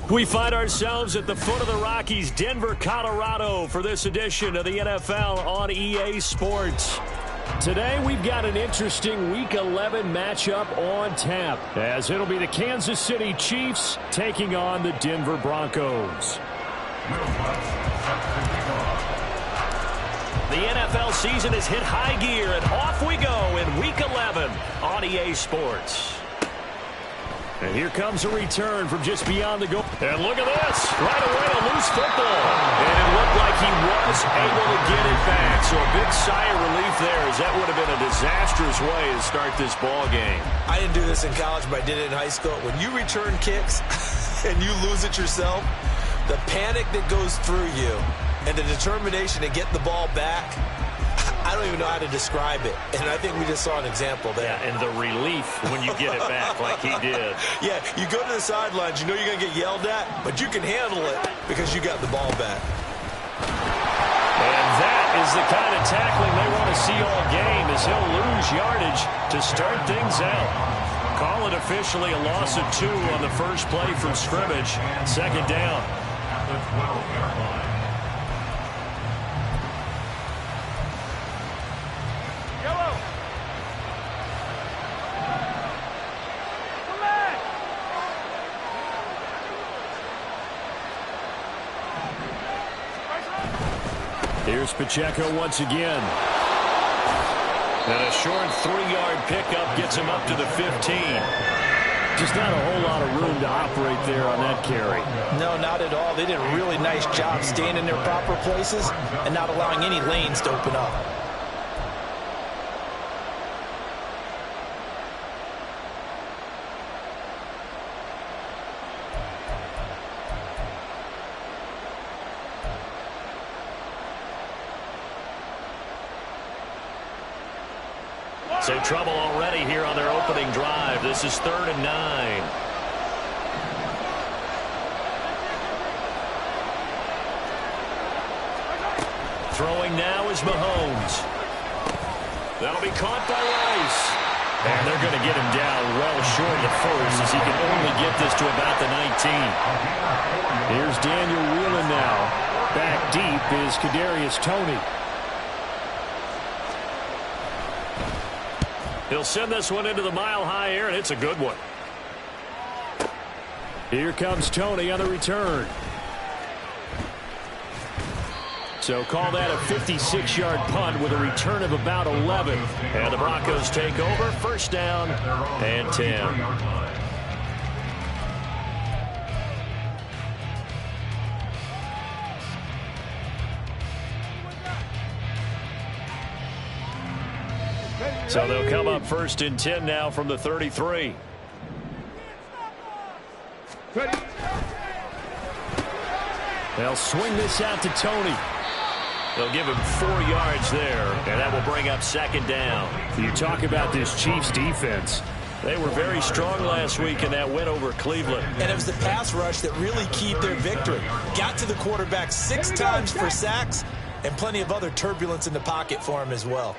We find ourselves at the foot of the Rockies, Denver, Colorado, for this edition of the NFL on EA Sports. Today, we've got an interesting Week 11 matchup on tap, as it'll be the Kansas City Chiefs taking on the Denver Broncos. The NFL season has hit high gear, and off we go in Week 11 on EA Sports. And here comes a return from just beyond the goal. And look at this. Right away, a loose football. And it looked like he was able to get it back. So a big sigh of relief there, as that would have been a disastrous way to start this ball game. I didn't do this in college, but I did it in high school. When you return kicks and you lose it yourself, the panic that goes through you and the determination to get the ball back, I don't even know how to describe it. And I think we just saw an example there. Yeah, and the relief when you get it back like he did. Yeah, you go to the sidelines, you know you're going to get yelled at, but you can handle it because you got the ball back. And that is the kind of tackling they want to see all game, as he'll lose yardage to start things out. Call it officially a loss of 2 on the first play from scrimmage. Second down. Here's Pacheco once again. And a short 3-yard pickup gets him up to the 15. Just not a whole lot of room to operate there on that carry. No, not at all. They did a really nice job staying in their proper places and not allowing any lanes to open up. So trouble already here on their opening drive. This is 3rd and 9. Throwing now is Mahomes. That'll be caught by Rice. And they're going to get him down well short of the first, as he can only get this to about the 19. Here's Daniel Whelan now. Back deep is Kadarius Toney. He'll send this one into the mile-high air, and it's a good one. Here comes Toney on the return. So call that a 56-yard punt with a return of about 11. And the Broncos take over, first down and 10. So they'll come up 1st and 10 now from the 33. They'll swing this out to Toney. They'll give him 4 yards there, and that will bring up 2nd down. You talk about this Chiefs defense. They were very strong last week in that win over Cleveland. And it was the pass rush that really keyed their victory. Got to the quarterback 6 times for sacks, and plenty of other turbulence in the pocket for him as well.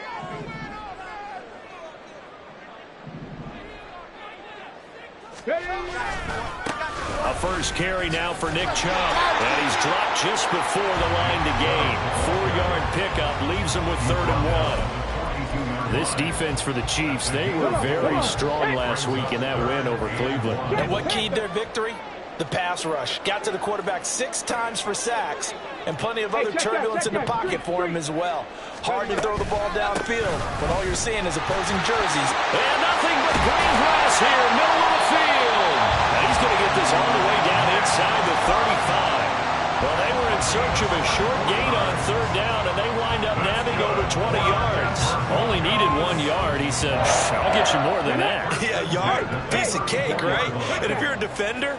A first carry now for Nick Chubb. And he's dropped just before the line to gain. 4-yard pickup leaves him with 3rd and 1. This defense for the Chiefs, they were very strong last week in that win over Cleveland. And what keyed their victory? The pass rush. Got to the quarterback 6 times for sacks, and plenty of other turbulence in the pocket for him as well. Hard to throw the ball downfield when all you're seeing is opposing jerseys. And nothing but green grass here, middle of the field. And he's going to get this all the way down inside the 35. Well, they were in search of a short gain on 3rd down, and they wind up nabbing over 20 yards. Only needed 1 yard. He said, I'll get you more than that. Yeah, yard, piece of cake, right? And if you're a defender,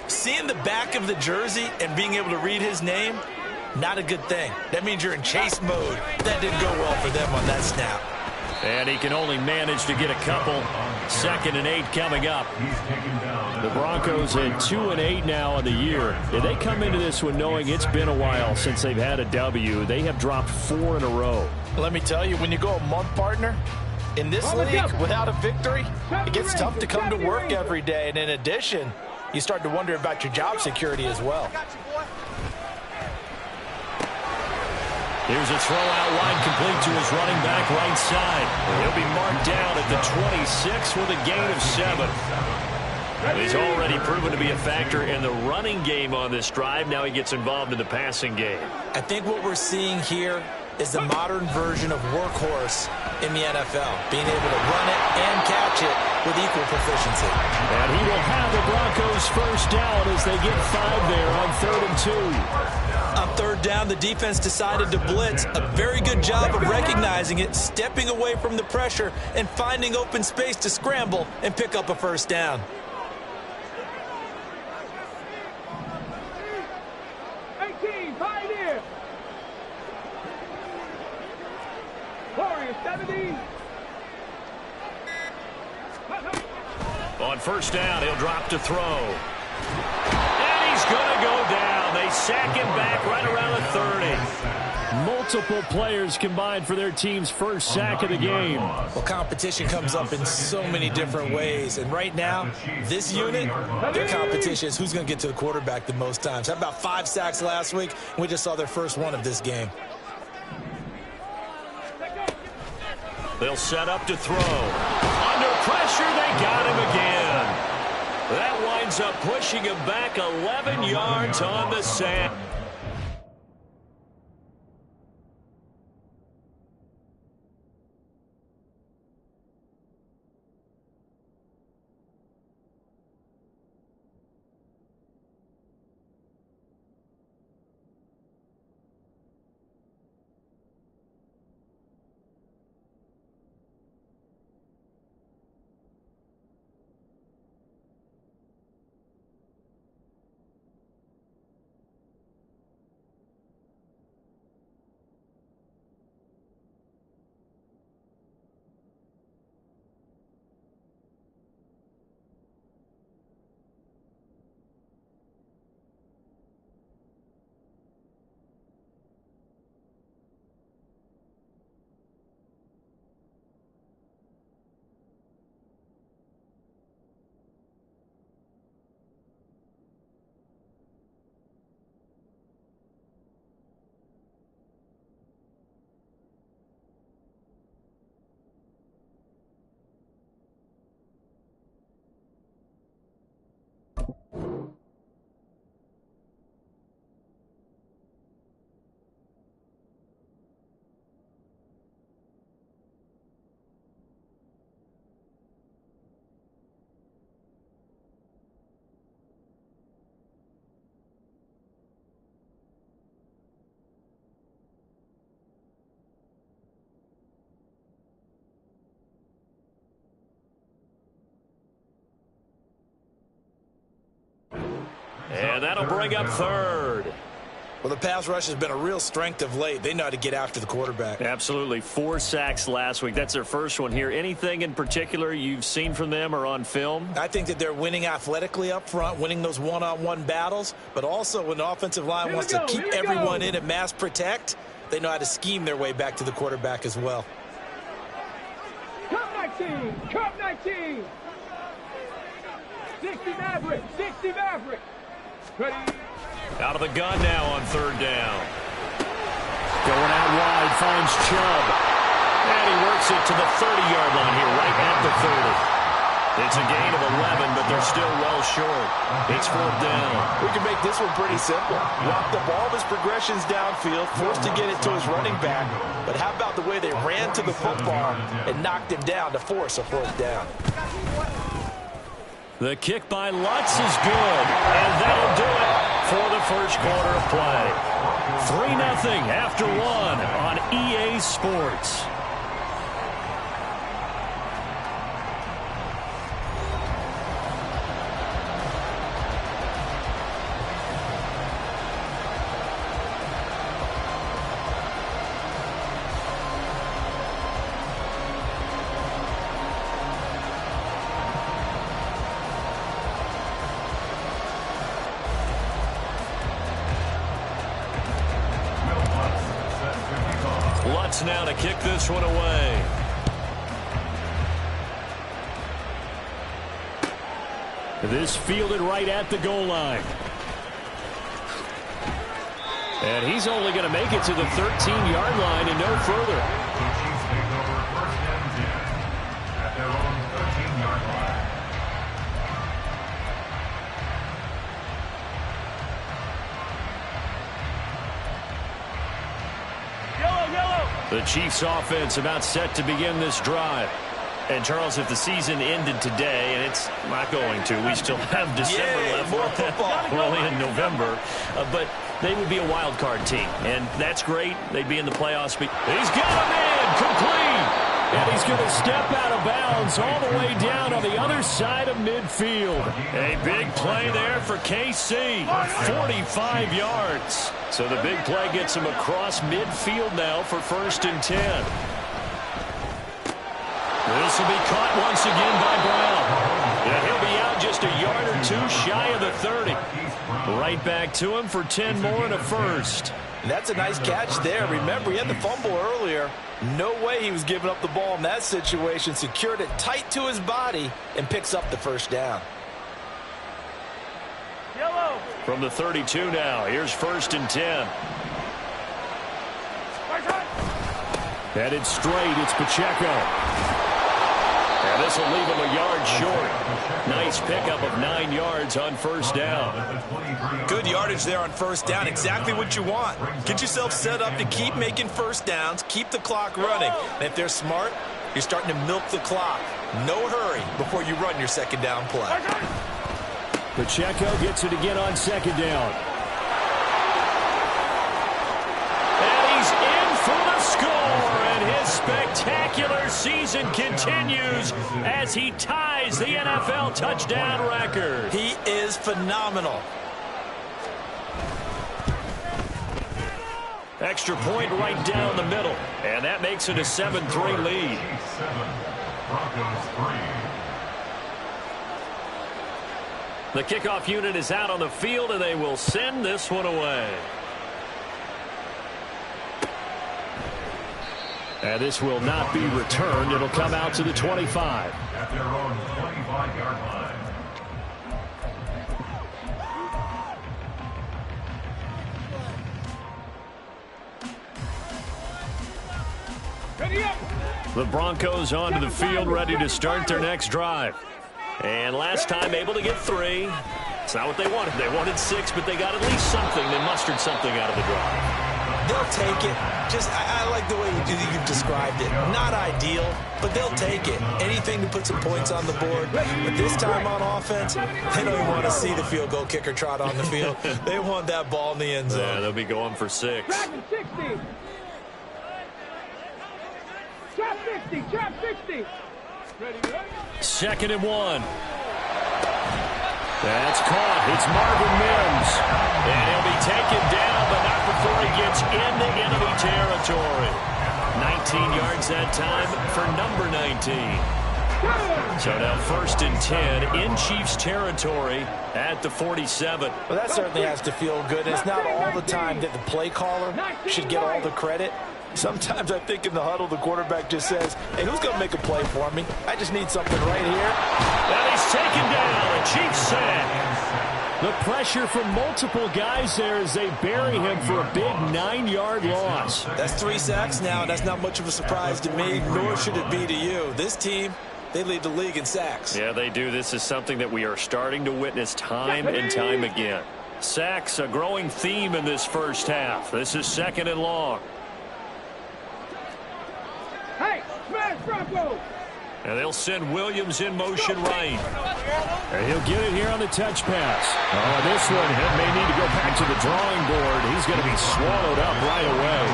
seeing the back of the jersey and being able to read his name, not a good thing. That means you're in chase mode. That didn't go well for them on that snap. And he can only manage to get a couple. 2nd and 8 coming up. The Broncos at 2-8 now on the year. They come into this one knowing it's been a while since they've had a W. They have dropped 4 in a row. Let me tell you, when you go a month, partner, in this league without a victory, it gets tough to come to work every day. And in addition, you start to wonder about your job security as well. Here's a throw out wide, complete to his running back right side. He'll be marked down at the 26 with a gain of 7. He's already proven to be a factor in the running game on this drive. Now he gets involved in the passing game. I think what we're seeing here is the modern version of workhorse in the NFL, being able to run it and catch it with equal proficiency. And he will have the Broncos first down as they get 5 there on 3rd and 2. On 3rd down, the defense decided to blitz. A very good job of recognizing it, stepping away from the pressure, and finding open space to scramble and pick up a first down. 18, Pioneer. Warriors, 70. On 1st down, he'll drop to throw. And he's going to go down. They sack him back right around the 30. Multiple players combined for their team's first sack of the game. Well, competition comes up in so many different ways. And right now, this unit, their competition is who's going to get to the quarterback the most times. How about 5 sacks last week? We just saw their first one of this game. They'll set up to throw. Under pressure, they got him again. That winds up pushing him back 11 yards on the sack. And that'll bring up 3rd. Well, the pass rush has been a real strength of late. They know how to get after the quarterback. Absolutely. 4 sacks last week. That's their first one here. Anything in particular you've seen from them or on film? I think that they're winning athletically up front, winning those one-on-one battles, but also when the offensive line wants to keep everyone in and mass protect, they know how to scheme their way back to the quarterback as well. Cup 19, Cup 19. 60 Maverick, 60 Maverick. Ready. Out of the gun now on 3rd down. Going out wide, finds Chubb. And he works it to the 30-yard line here, right at the 30. It's a gain of 11, but they're still well short. It's 4th down. We can make this one pretty simple. Rock the ball of his progressions downfield, forced to get it to his running back. But how about the way they ran to the football and knocked him down to force a 4th down? The kick by Lutz is good, and that'll do it for the first quarter of play. 3-0 after 1 on EA Sports. Lutz now to kick this one away. This fielded right at the goal line. And he's only going to make it to the 13-yard line and no further. The Chiefs offense about set to begin this drive. And, Charles, if the season ended today, and it's not going to, we still have December left. More football. We're only in November. But they would be a wild card team, and that's great. They'd be in the playoffs. He's got him in, complete. And he's going to step out of bounds all the way down on the other side of midfield. A big play there for KC. 45 yards. So the big play gets him across midfield now for 1st and 10. This will be caught once again by Brown. And he'll be out just a yard or two shy of the 30. Right back to him for 10 more and a first. That's a nice catch there. Remember, he had the fumble earlier. No way he was giving up the ball in that situation. Secured it tight to his body and picks up the first down. Yellow. From the 32 now, here's 1st and 10. Headed straight, it's Pacheco. And this will leave him a yard short. Nice pickup of 9 yards on 1st down. Good yardage there on 1st down. Exactly what you want. Get yourself set up to keep making 1st downs, keep the clock running. And if they're smart, you're starting to milk the clock. No hurry before you run your 2nd down play. Pacheco gets it again on 2nd down. And he's in for the score. And his spectacular season continues as he ties the NFL touchdown record. He is phenomenal. Extra point right down the middle. And that makes it a 7-3 lead. The kickoff unit is out on the field, and they will send this one away. And this will not be returned. It'll come out to the 25. At their own 25-yard line. Ready up. The Broncos onto the field, ready to start their next drive. And last time able to get 3. It's not what they wanted. They wanted 6, but they got at least something. They mustered something out of the drive. They'll take it. I like the way you've described it. Not ideal, but they'll take it. Anything to put some points on the board. But this time on offense, they don't even want to see the field goal kicker trot on the field. They want that ball in the end zone. Yeah, they'll be going for 6. Trap 60. Trap 60. Trap 60. Ready, ready. 2nd and 1. That's caught. It's Marvin Mims. And he'll be taken down, but not before he gets into enemy territory. 19 yards that time for number 19. So now 1st and 10 in Chiefs territory at the 47. Well, that certainly has to feel good. It's not all the time that the play caller should get all the credit. Sometimes I think in the huddle, the quarterback just says, hey, who's going to make a play for me? I just need something right here. And he's taken down. A Chiefs sack. The pressure from multiple guys there as they bury him for a big 9-yard loss. That's 3 sacks now. That's not much of a surprise to me, nor should it be to you. This team, they lead the league in sacks. Yeah, they do. This is something that we are starting to witness time and time again. Sacks, a growing theme in this first half. This is 2nd and long. Hey, smash Broncos. And they'll send Williams in motion right. And he'll get it here on the touch pass. Oh, this one may need to go back to the drawing board. He's going to be swallowed up right away.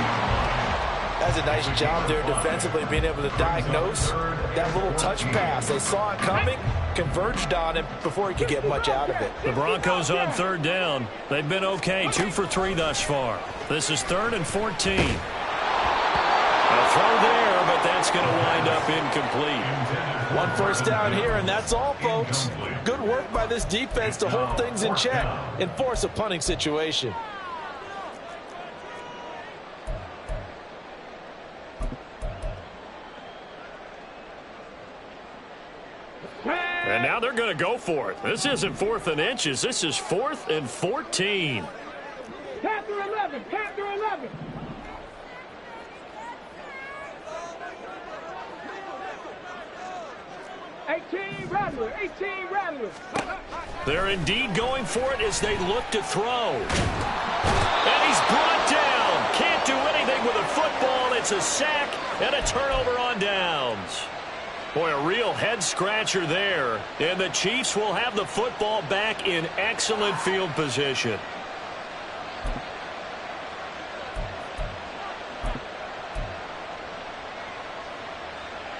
That's a nice job there defensively, being able to diagnose that little touch pass. They saw it coming, converged on it before he could get much out of it. The Broncos on 3rd down. They've been okay, 2 for 3 thus far. This is 3rd and 14. A throw there, but that's going to wind up incomplete. 1 first down here, and that's all, folks. Good work by this defense to hold things in check and force a punting situation. And Now they're going to go for it. This isn't 4th and inches. This is 4th and 14. Panther 11. Panther 11. Rattler. 18 Rattler. They're indeed going for it as they look to throw. And he's brought down. Can't do anything with a football. It's a sack and a turnover on downs. Boy, a real head-scratcher there. And the Chiefs will have the football back in excellent field position.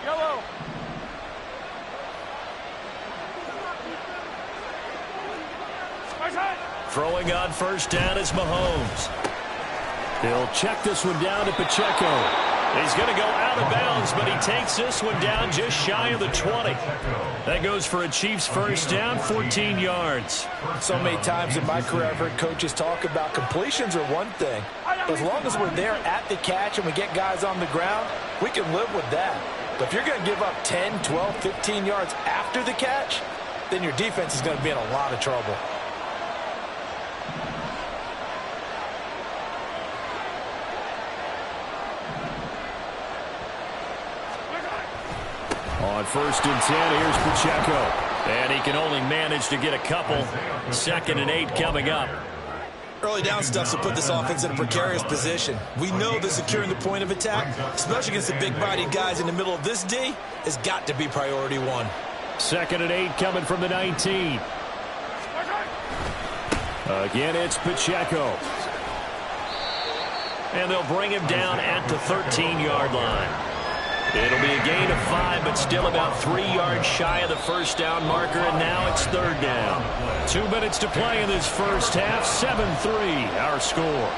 Yellow. Throwing on first down is Mahomes. He'll check this one down to Pacheco. He's going to go out of bounds, but he takes this one down just shy of the 20. That goes for a Chiefs first down, 14 yards. So many times in my career, I've heard coaches talk about completions are one thing. As long as we're there at the catch and we get guys on the ground, we can live with that. But if you're going to give up 10, 12, 15 yards after the catch, then your defense is going to be in a lot of trouble. On first and 10, here's Pacheco. And he can only manage to get a couple. 2nd and 8 coming up. Early down stuff to put this offense in a precarious position. We know that securing the point of attack, especially against the big-bodied guys in the middle of this D, has got to be priority one. 2nd and 8 coming from the 19. Again, it's Pacheco. And they'll bring him down at the 13-yard line. It'll be a gain of 5, but still about 3 yards shy of the first down marker, and now it's 3rd down. 2 minutes to play in this first half, 7-3 our score.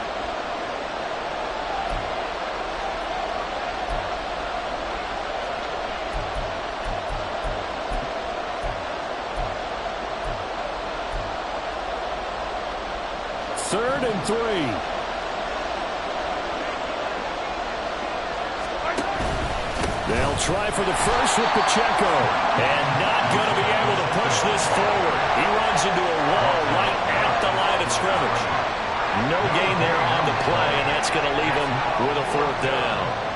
Third and 3. They'll try for the first with Pacheco. And not going to be able to push this forward. He runs into a wall right at the line of scrimmage. No gain there on the play, and that's going to leave him with a 4th down.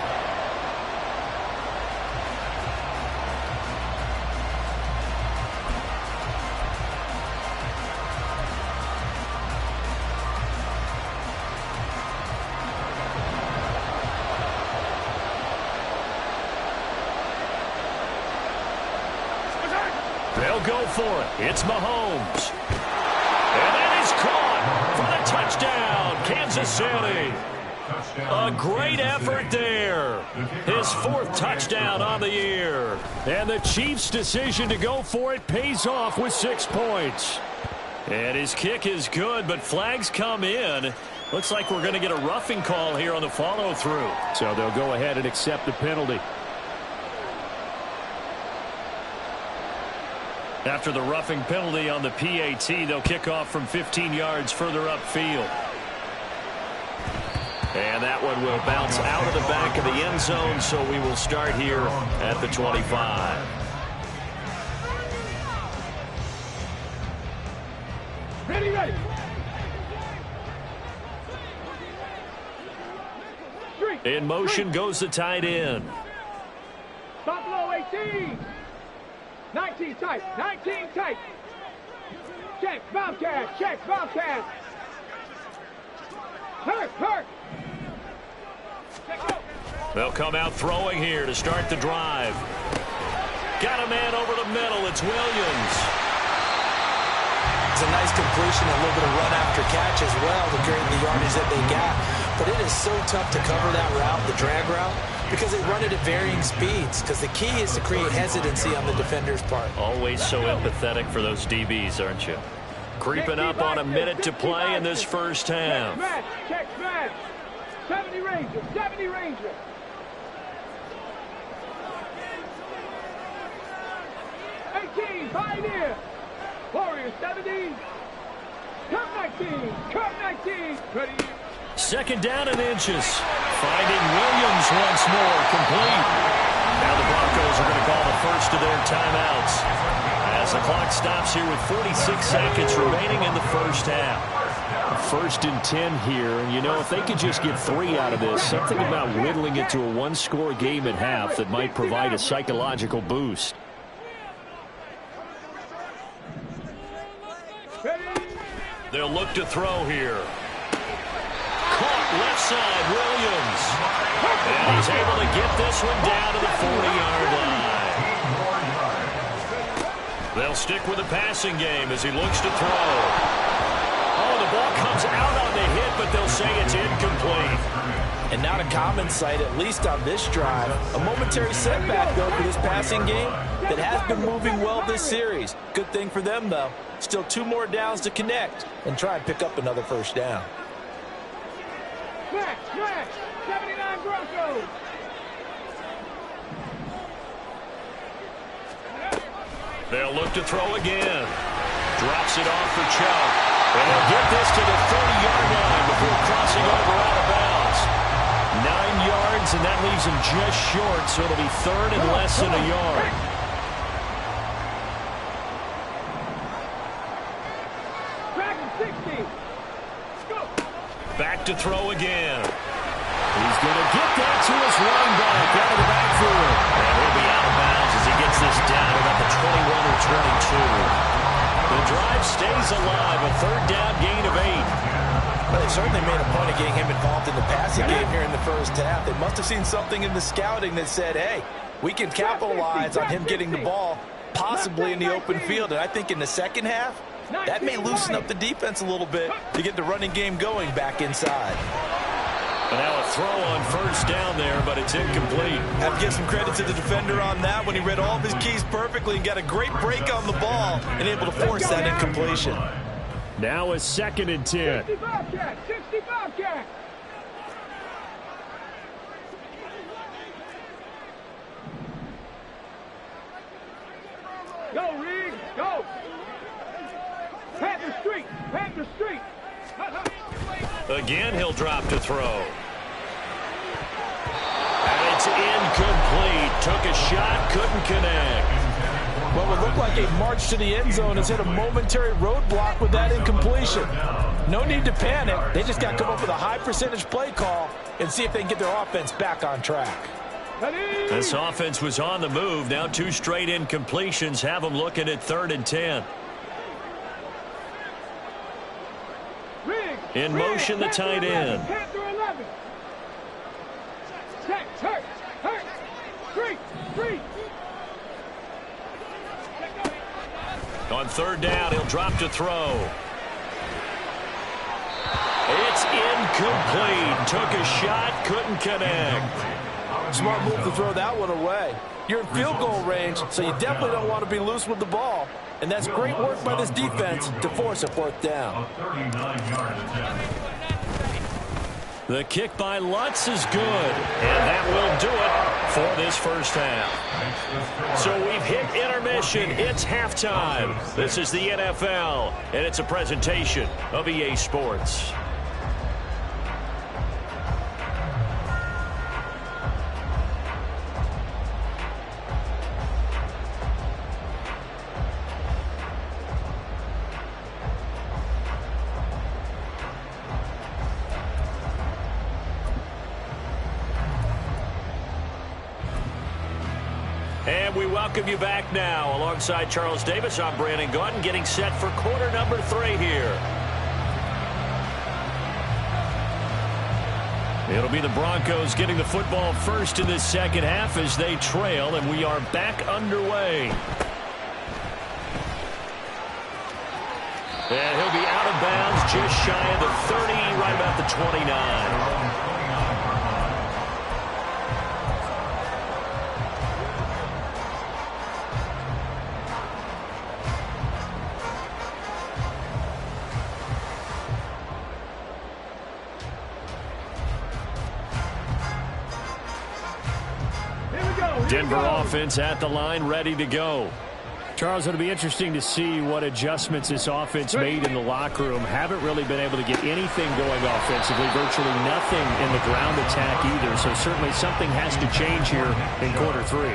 They'll go for it. It's Mahomes. And that is caught for the touchdown, Kansas City. A great effort there. His 4th touchdown on the year. And the Chiefs' decision to go for it pays off with 6 points. And his kick is good, but flags come in. Looks like we're going to get a roughing call here on the follow-through. So they'll go ahead and accept the penalty. After the roughing penalty on the PAT, they'll kick off from 15 yards further upfield. And that one will bounce out of the back of the end zone, so we will start here at the 25. Ready, ready. 3. In motion goes the tight end. Buffalo 18. 19 tight. 19 tight. Check. Bobcat. Check. Bobcat. Hurt. They'll come out throwing here to start the drive. Got a man over the middle. It's Williams. It's a nice completion, a little bit of run after catch as well to carry the yardage that they got. But it is so tough to cover that route, the drag route, because they run it at varying speeds. Because the key is to create hesitancy on the defender's part. Always so empathetic for those DBs, aren't you? Creeping up on a minute to play in this first half. Check smash. 70 Ranger. 70 Ranger. 18 Pioneer. Warrior 70. Cut 19. Cut 19. Ready. 2nd down and inches. Finding Williams once more, complete. Now the Broncos are going to call the first of their timeouts as As the clock stops here with 46 seconds remaining in the first half. 1st and 10 here, and you know, if they could just get 3 out of this, something about whittling it to a one-score game at half that might provide a psychological boost. They'll look to throw here. Caught left side, Williams. And he's able to get this one down to the 40-yard line. They'll stick with the passing game as he looks to throw. Oh, the ball comes out on the hit, but they'll say it's incomplete. And not a common sight, at least on this drive. A momentary setback, though, for this passing game that has been moving well this series. Good thing for them, though. Still 2 more downs to connect and try and pick up another first down. Smash, smash, 79 Broncos. They'll look to throw again. Drops it off for Chubb. And they'll get this to the 30-yard line before crossing over out of bounds. 9 yards, and that leaves him just short, so it'll be 3rd and less than a yard. Back to throw again. He's going to get that to his running back out of the backfield. And he'll be out of bounds as he gets this down at the 21 or 22. The drive stays alive, a 3rd down gain of 8. Well, they certainly made a point of getting him involved in the passing game here in the first half. They must have seen something in the scouting that said, hey, we can capitalize on him getting the ball, possibly in the open field. And I think in the second half, that may loosen up the defense a little bit to get the running game going back inside. And now a throw on 1st down there, but it's incomplete. I have to give some credit to the defender on that when he read all of his keys perfectly and got a great break on the ball and able to force that incompletion. Now a 2nd and 10. 65 cat, 65 cat. Go, Reed, go. Panther Street, Panther Street. Again, he'll drop to throw. And it's incomplete. Took a shot, couldn't connect. Well, it looked like a march to the end zone has hit a momentary roadblock with that incompletion. No need to panic. They just got to come up with a high percentage play call and see if they can get their offense back on track. This offense was on the move. Now 2 straight incompletions have them looking at 3rd and 10. In motion, the tight end. On 3rd down, he'll drop to throw. It's incomplete. Took a shot, couldn't connect. Smart move to throw that one away. You're in field goal range, so you definitely don't want to be loose with the ball. And that's great work by this defense to force a 4th down. The kick by Lutz is good, and that will do it for this first half. So we've hit intermission. It's halftime. This is the NFL, and it's a presentation of EA Sports. And we welcome you back now. Alongside Charles Davis, I'm Brandon Gaudin, getting set for quarter number 3 here. It'll be the Broncos getting the football first in this second half as they trail, and we are back underway. And he'll be out of bounds just shy of the 30, right about the 29. Denver offense at the line, ready to go. Charles, it'll be interesting to see what adjustments this offense made in the locker room. Haven't really been able to get anything going offensively, virtually nothing in the ground attack either. So certainly something has to change here in quarter 3.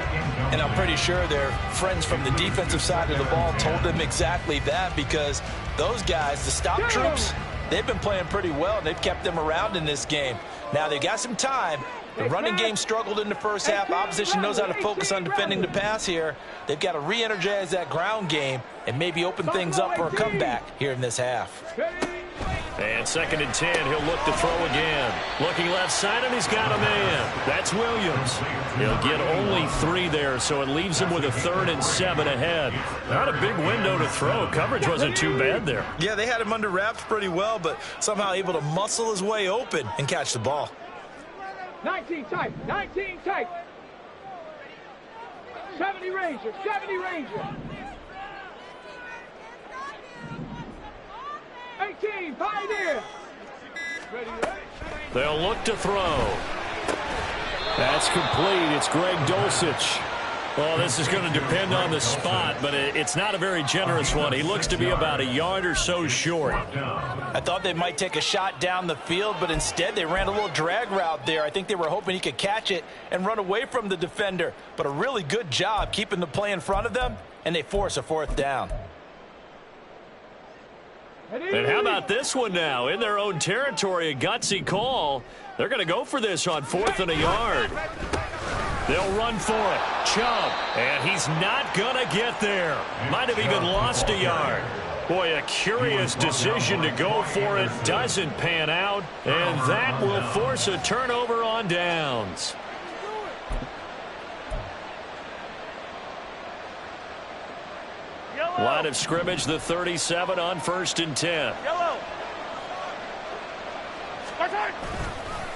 And I'm pretty sure their friends from the defensive side of the ball told them exactly that, because those guys, the stop troops, they've been playing pretty well, and they've kept them around in this game. Now, they've got some time. The running game struggled in the first half. Opposition knows how to focus on defending the pass here. They've got to re-energize that ground game and maybe open things up for a comeback here in this half. And 2nd and 10, he'll look to throw again. Looking left side, and he's got a man. That's Williams. He'll get only 3 there, so it leaves him with a 3rd and 7 ahead. Not a big window to throw. Coverage wasn't too bad there. Yeah, they had him under wraps pretty well, but somehow able to muscle his way open and catch the ball. 19 tight, 19 tight. 70 Ranger, 70 Ranger. 18, Pioneer. They'll look to throw. That's complete. It's Greg Dulcich. Well, this is going to depend on the spot, but it's not a very generous one. He looks to be about a yard or so short. I thought they might take a shot down the field, but instead they ran a little drag route there. I think they were hoping he could catch it and run away from the defender. But a really good job keeping the play in front of them, and they force a 4th down. And how about this one now? In their own territory, a gutsy call. They're going to go for this on 4th and a yard. They'll run for it. Chubb. And he's not going to get there. Might have even lost a yard. Boy, a curious decision to go for it. Doesn't pan out. And that will force a turnover on downs. Line of scrimmage, the 37 on 1st and 10.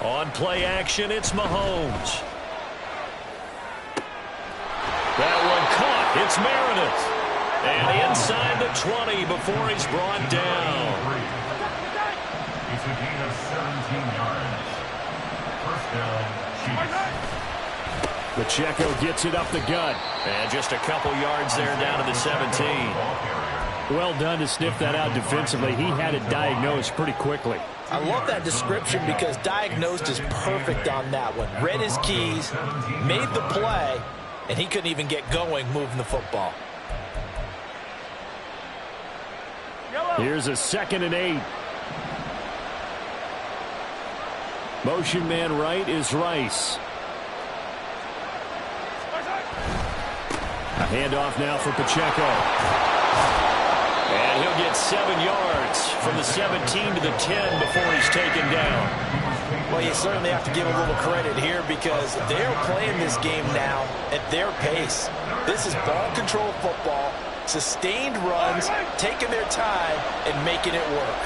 On play action, it's Mahomes. That one caught. It's Meredith. And inside the 20 before he's brought down. It's a gain of 17 yards. 1st down, Chiefs. Pacheco gets it up the gut. And just a couple yards there down to the 17. Well done to sniff that out defensively. He had it diagnosed pretty quickly. I love that description because diagnosed is perfect on that one. Read his keys, made the play, and he couldn't even get going moving the football. Here's a 2nd and 8. Motion man right is Rice. A handoff now for Pacheco. And he'll get 7 yards from the 17 to the 10 before he's taken down. Well, you certainly have to give a little credit here because they're playing this game now at their pace. This is ball control football, sustained runs, taking their time and making it work.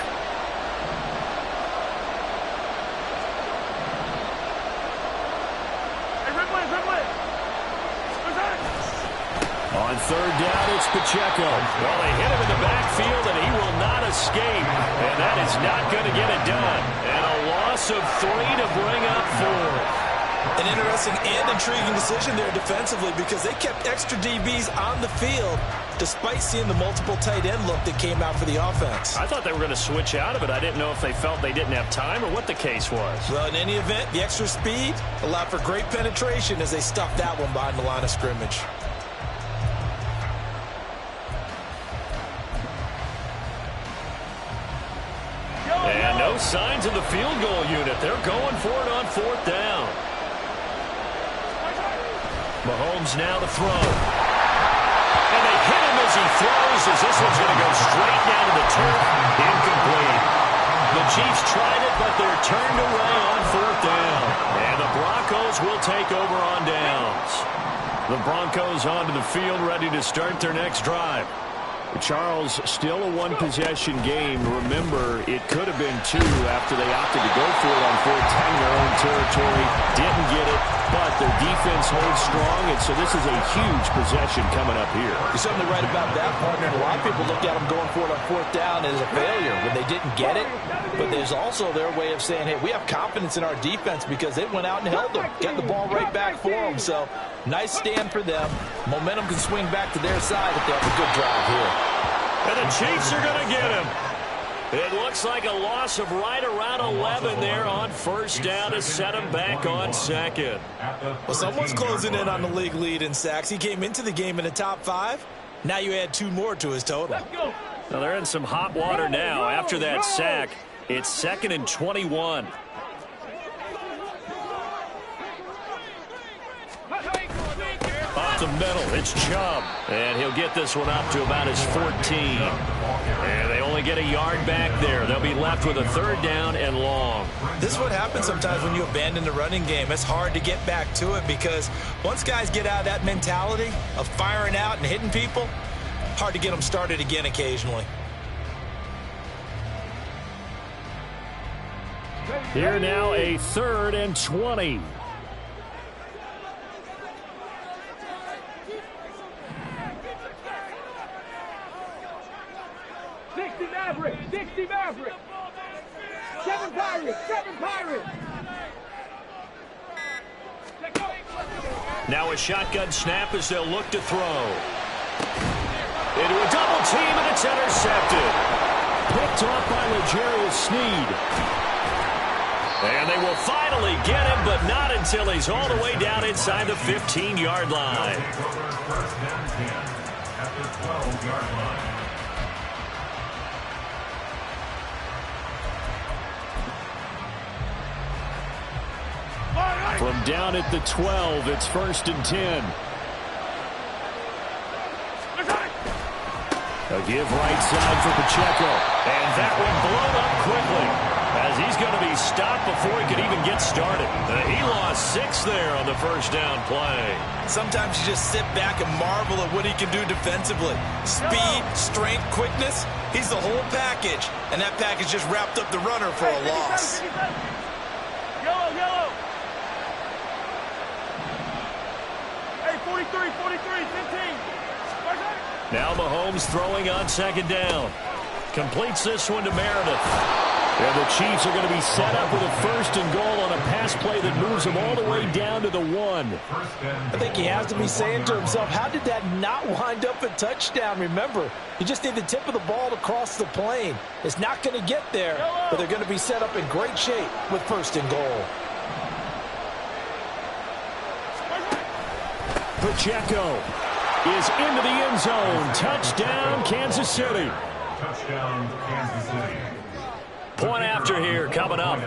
On 3rd down, it's Pacheco. Well, they hit him in the backfield, and he will not escape. And that is not going to get it done. And a loss of 3 to bring up 4. An interesting and intriguing decision there defensively because they kept extra DBs on the field despite seeing the multiple tight end look that came out for the offense. I thought they were going to switch out of it. I didn't know if they felt they didn't have time or what the case was. Well, in any event, the extra speed allowed for great penetration as they stuffed that one behind the line of scrimmage. And no signs of the field goal unit. They're going for it on 4th down. Mahomes now to throw. And they hit him as he throws as this one's going to go straight down to the turf. Incomplete. The Chiefs tried it, but they're turned away on 4th down. And the Broncos will take over on downs. The Broncos onto the field ready to start their next drive. Charles, still a one-possession game. Remember, it could have been two after they opted to go for it on 4th down in their own territory. Didn't get it, but their defense holds strong, and so this is a huge possession coming up here. You're certainly right about that, partner. A lot of people look at them going for it on 4th down as a failure when they didn't get it. But there's also their way of saying, hey, we have confidence in our defense because they went out and held them, got the ball right back for them. So nice stand for them. Momentum can swing back to their side if they have a good drive here. And the Chiefs are going to get him. It looks like a loss of right around 11 there on 1st down to set him back on 2nd. Well, someone's closing in on the league lead in sacks. He came into the game in the top 5. Now you add 2 more to his total. Now they're in some hot water now. After that sack, it's 2nd and 21. Off the middle, it's Chubb. And he'll get this one up to about his 14. And they only get a yard back there. They'll be left with a 3rd down and long. This is what happens sometimes when you abandon the running game. It's hard to get back to it because once guys get out of that mentality of firing out and hitting people, hard to get them started again occasionally. Here now a 3rd and 20. Maverick, 60 Maverick. 7 Pirates, 7 Pirates. Now a shotgun snap as they'll look to throw. Into a double team, and it's intercepted. Picked off by L'Jarius Sneed. And they will finally get him, but not until he's all the way down inside the 15-yard line. First down 10 at the 12-yard line. From down at the 12, it's 1st and 10. A give right side for Pacheco. And that one blown up quickly as he's going to be stopped before he could even get started. He lost 6 there on the 1st down play. Sometimes you just sit back and marvel at what he can do defensively. Speed, strength, quickness. He's the whole package. And that package just wrapped up the runner for a loss. Yellow. Hey, 43, 15. Now Mahomes throwing on 2nd down. Completes this one to Meredith. And the Chiefs are going to be set up with a 1st and goal on a pass play that moves them all the way down to the 1. I think he has to be saying to himself, how did that not wind up a touchdown? Remember, you just need the tip of the ball to cross the plane. It's not going to get there, but they're going to be set up in great shape with 1st and goal. Pacheco is into the end zone. Touchdown, Kansas City. Touchdown, Kansas City. Point after here coming up.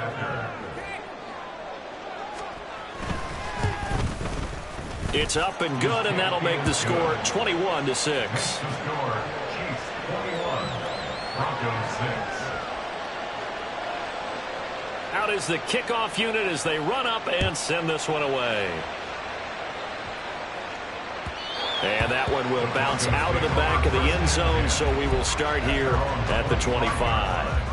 It's up and good, and that'll make the score 21-6. Score, Chiefs 21, Broncos 6. Out is the kickoff unit as they run up and send this one away. And that one will bounce out of the back of the end zone, so we will start here at the 25.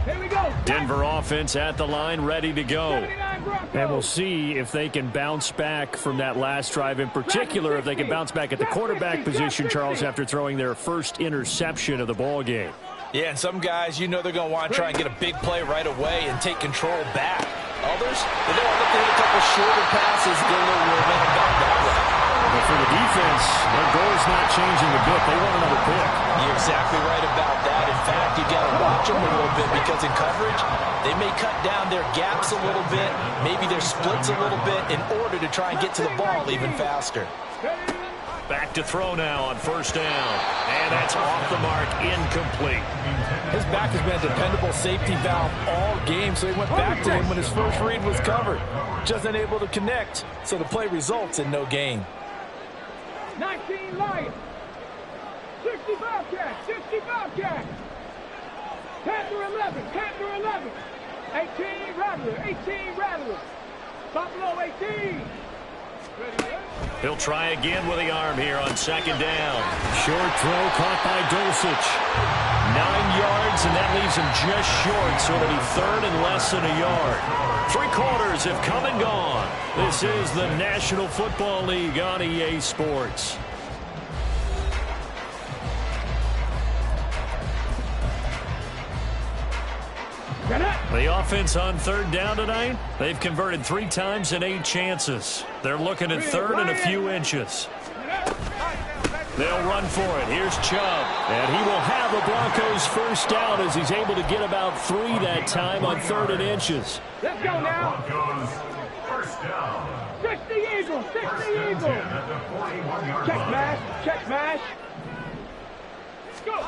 Here we go. Denver offense at the line, ready to go. 79 Broncos. And we'll see if they can bounce back from that last drive, in particular if they can bounce back at the quarterback position, Charles, after throwing their first interception of the ball game. Yeah, and some guys, you know they're going to want to try and get a big play right away and take control back. Others, they don't want to hit a couple shorter passes, get a little momentum back that way. But for the defense, their goal is not changing a bit. They want another pick. You're exactly right about that. In fact, you got to watch them a little bit because in coverage, they may cut down their gaps a little bit, maybe their splits a little bit in order to try and get to the ball even faster. Back to throw now on 1st down. And that's off the mark, incomplete. His back has been a dependable safety valve all game, so he went back to him when his first read was covered. Just unable to connect, so the play results in no gain. 19 Lions. 60 Bobcats. 60 Bobcats. Panther 11. 18 Rattler. Buffalo 18. He'll try again with the arm here on second down. Short throw caught by Dulcich. 9 yards, and that leaves him just short, so it'll be third and less than a yard. 3 quarters have come and gone. This is the National Football League on EA Sports. The offense on third down tonight, they've converted 3 times in 8 chances. They're looking at third and a few inches. They'll run for it. Here's Chubb. And he will have the Broncos first down as he's able to get about 3 that time on third and inches. Let's go now. Broncos first down. 60 Eagles, 60 Eagles. Check mash, check mash. Go.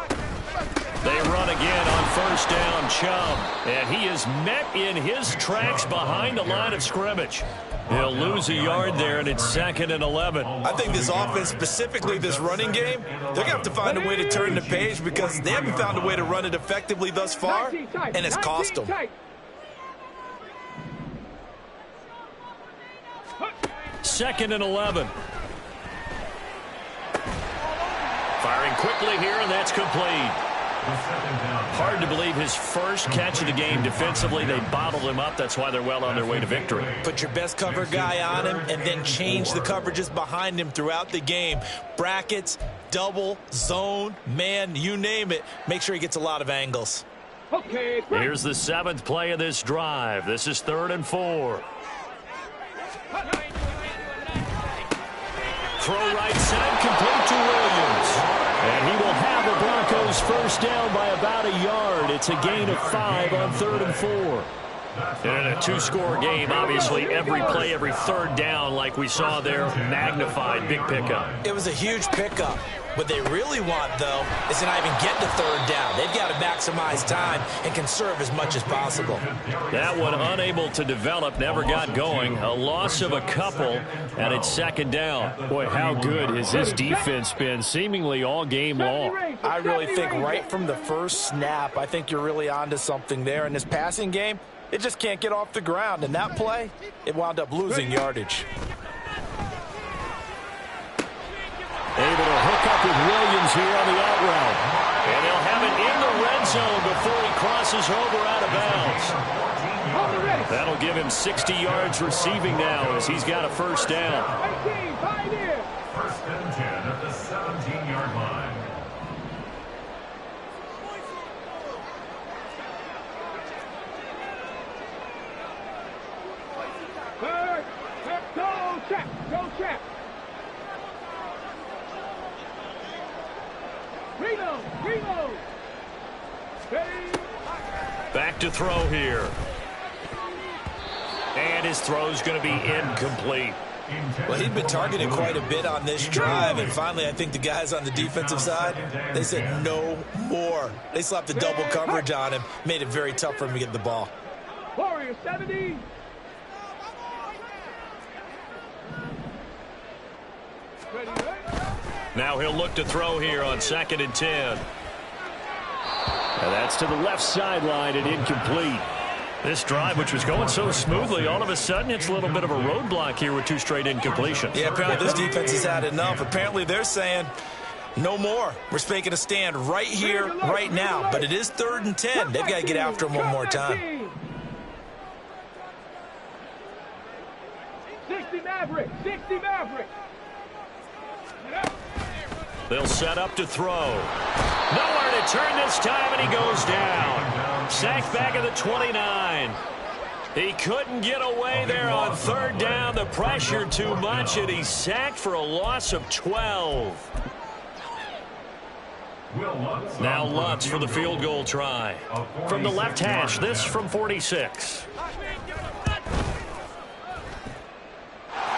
They run again on first down, Chubb. And he is met in his tracks behind the line of scrimmage. He'll lose a yard there, and it's 2nd and 11. I think this offense, specifically this running game, they're going to have to find a way to turn the page because they haven't found a way to run it effectively thus far, and it's cost them. 2nd and 11. Firing quickly here, and that's complete. Hard to believe his first catch of the game defensively. They bottled him up. That's why they're well on their way to victory. Put your best cover guy on him and then change the coverages behind him throughout the game. Brackets, double, zone, man, you name it. Make sure he gets a lot of angles. Okay. Here's the 7th play of this drive. This is 3rd and 4. Throw right side, complete to Williams. And he will have the Broncos first down by about a yard. It's a gain of 5 on 3rd and 4. And in a 2-score game, obviously, every play, every third down, like we saw there, magnified, big pickup. It was a huge pickup. What they really want, though, is to not even get to third down. They've got to maximize time and conserve as much as possible. That one unable to develop, never got going. A loss of a couple, and it's 2nd down. Boy, how good has this defense been seemingly all game long? I really think right from the first snap, I think you're really onto something there. In this passing game, it just can't get off the ground. And that play, it wound up losing yardage. Able to hook up with Williams here on the out route. And they'll have it in the red zone before he crosses over out of bounds. That'll give him 60 yards receiving now as he's got a first down. 1st and 10 at the 17-yard line. Go, check, go, check. Reload. Back to throw here. And his throw's going to be incomplete. Well, he'd been targeted quite a bit on this drive, and finally I think the guys on the defensive side, they said no more. They slapped the double coverage on him, made it very tough for him to get the ball. Warrior 70. Now he'll look to throw here on 2nd and 10. And that's to the left sideline and incomplete. This drive, which was going so smoothly, all of a sudden it's a little bit of a roadblock here with 2 straight incompletions. Yeah, apparently this defense has had enough. Apparently they're saying no more. We're making a stand right here, right now. But it is 3rd and 10. They've got to get after him one more time. 60 Maverick. They'll set up to throw. Nowhere to turn this time, and he goes down. Sacked back at the 29. He couldn't get away there on 3rd down. The pressure too much, and he's sacked for a loss of 12. Now Lutz for the field goal try. From the left hash, this from 46.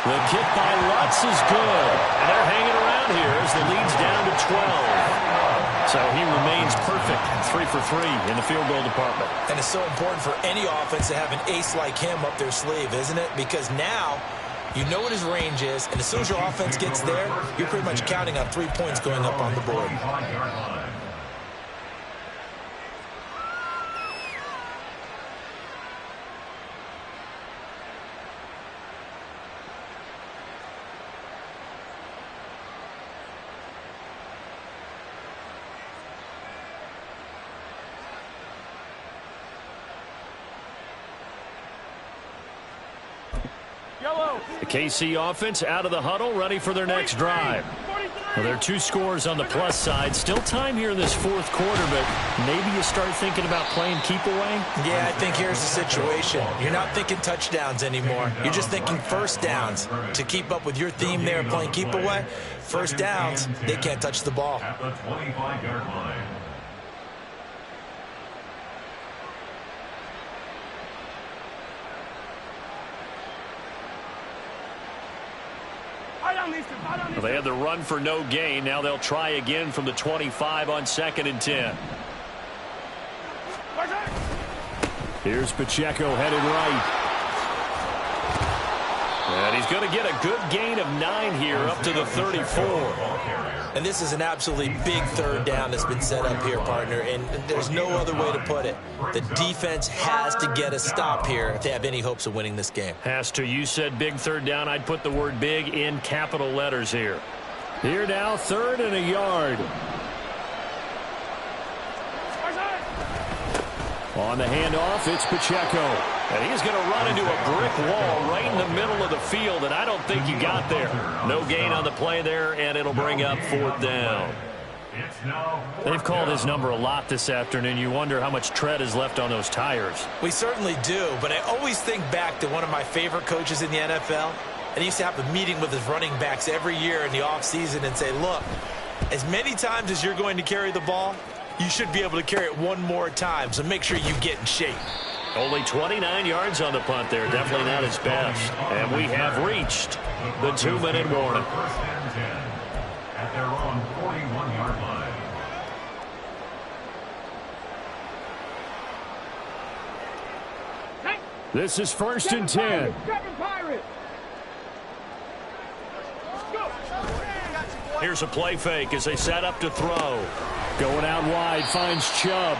The kick by Lutz is good. And they're hanging around here as the lead's down to 12. So he remains perfect, 3 for 3 in the field goal department. And it's so important for any offense to have an ace like him up their sleeve, isn't it? Because now you know what his range is, and as soon as your offense gets there, you're pretty much counting on 3 points going up on the board. The KC offense out of the huddle, ready for their next drive. Well, there are 2 scores on the plus side. Still time here in this fourth quarter, but maybe you start thinking about playing keep away? Yeah, I think here's the situation. You're not thinking touchdowns anymore. You're just thinking first downs. To keep up with your theme there playing keep away, first downs, they can't touch the ball. At the 25-yard line. Well, they had the run for no gain. Now they'll try again from the 25 on 2nd and 10. Here's Pacheco headed right. And he's going to get a good gain of 9 here up to the 34. And this is an absolutely big third down that's been set up here, partner, and there's no other way to put it. The defense has to get a stop here if they have any hopes of winning this game. Has to. You said big third down. I'd put the word big in capital letters here. Here now, 3rd and a yard. On the handoff, it's Pacheco. And he's going to run into a brick wall right in the middle of the field, and I don't think he got there. No gain on the play there, and it'll bring up 4th down. They've called his number a lot this afternoon. You wonder how much tread is left on those tires. We certainly do, but I always think back to one of my favorite coaches in the NFL, and he used to have a meeting with his running backs every year in the offseason and say, look, as many times as you're going to carry the ball, you should be able to carry it one more time, so make sure you get in shape. Only 29 yards on the punt there. Definitely not his best. And we have reached the 2-minute warning. First and 10 at their own 41-yard line. This is 1st and 10. Here's a play fake as they set up to throw. Going out wide, finds Chubb.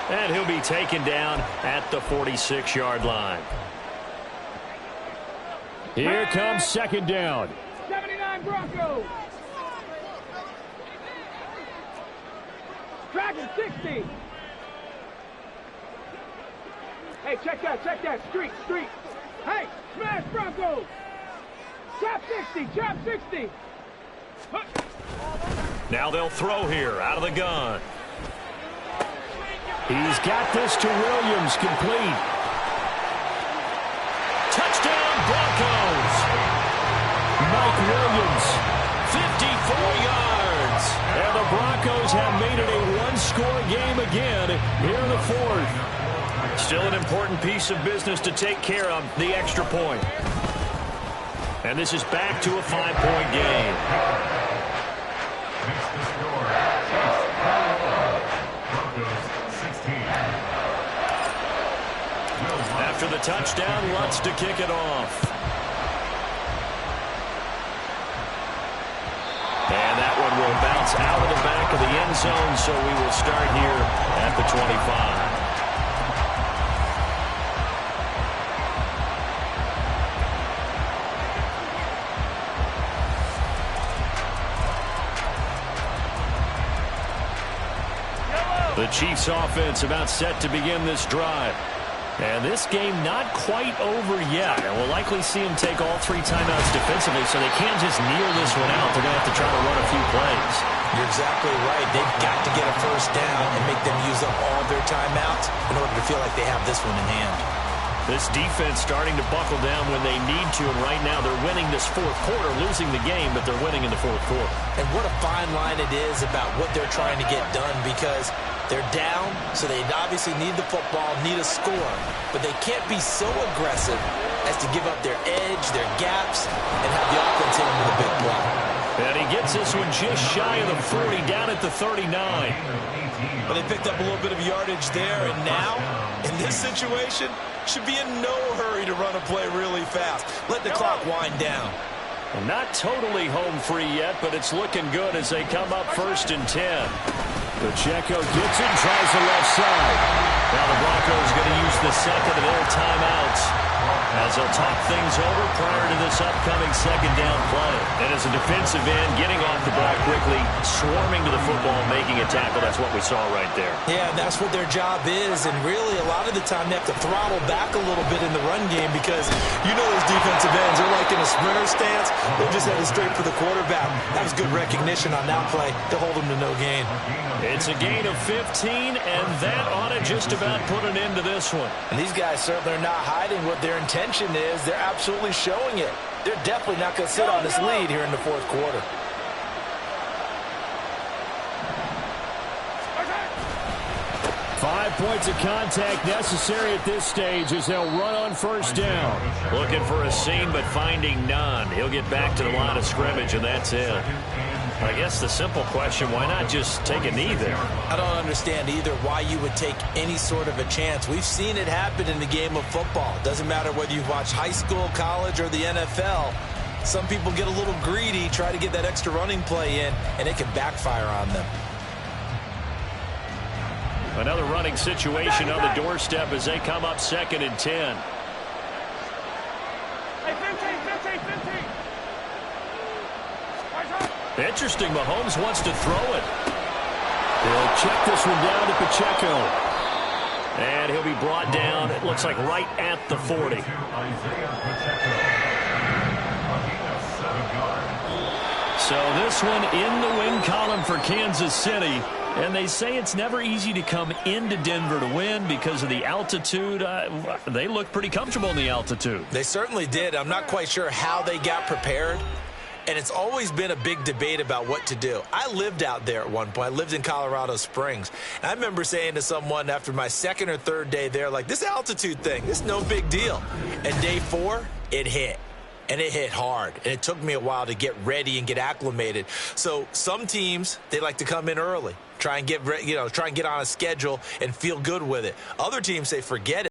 And he'll be taken down at the 46-yard line. Here comes 2nd down. 79 Broncos. Dragon 60. Hey, check that. Street. Hey, smash Broncos. Trap 60. Now they'll throw here out of the gun. He's got this to Williams, complete. Touchdown, Broncos. Mike Williams, 54 yards. And the Broncos have made it a one-score game again here in the fourth. Still an important piece of business to take care of, the extra point. And this is back to a 5-point game. Makes the score. Broncos 16. After the touchdown, Lutz to kick it off. And that one will bounce out of the back of the end zone, so we will start here at the 25. The Chiefs offense about set to begin this drive. And this game not quite over yet. And we'll likely see them take all 3 timeouts defensively, so they can't just kneel this one out. They're going to have to try to run a few plays. You're exactly right. They've got to get a first down and make them use up all their timeouts in order to feel like they have this one in hand. This defense starting to buckle down when they need to, and right now they're winning this fourth quarter, losing the game, but they're winning in the fourth quarter. And what a fine line it is about what they're trying to get done, because they're down, so they obviously need the football, need a score, but they can't be so aggressive as to give up their edge, their gaps, and have the offense hit them with a big play. And he gets this one just shy of the 40, down at the 39. But they picked up a little bit of yardage there, and now, in this situation, should be in no hurry to run a play really fast. Let the clock wind down. Well, not totally home free yet, but it's looking good as they come up 1st and 10. Pacheco gets it, tries the left side. Now the Broncos going to use the second of their timeouts. as they'll talk things over prior to this upcoming second down play. And as a defensive end, getting off the ball quickly, swarming to the football, making a tackle, that's what we saw right there. Yeah, that's what their job is, and really a lot of the time they have to throttle back a little bit in the run game because you know those defensive ends are like in a sprinter stance. They're just headed straight for the quarterback. That was good recognition on that play to hold them to no gain. It's a gain of 15, and that ought to just about put an end to this one. And these guys certainly are not hiding what their intention is. They're absolutely showing it. They're definitely not going to sit on this lead here in the fourth quarter. Five points of contact necessary at this stage as they'll run on first down. Looking for a seam, but finding none. He'll get back to the line of scrimmage, and that's it. I guess the simple question, why not just take a knee there? I don't understand either why you would take any sort of a chance. We've seen it happen in the game of football. It doesn't matter whether you watch high school, college, or the NFL. Some people get a little greedy, try to get that extra running play in, and it can backfire on them. Another running situation on the doorstep as they come up 2nd and 10. Hey, 15. Interesting, Mahomes wants to throw it. He'll check this one down to Pacheco. And he'll be brought down, it looks like right at the 40. So this one in the win column for Kansas City. And they say it's never easy to come into Denver to win because of the altitude. They look pretty comfortable in the altitude. They certainly did. I'm not quite sure how they got prepared. And it's always been a big debate about what to do. I lived out there at one point. I lived in Colorado Springs. And I remember saying to someone after my second or third day there, like, this altitude thing, this is no big deal. And day 4, it hit. And it hit hard. And it took me a while to get ready and get acclimated. So some teams, they like to come in early. Try and get on a schedule and feel good with it. Other teams say forget it.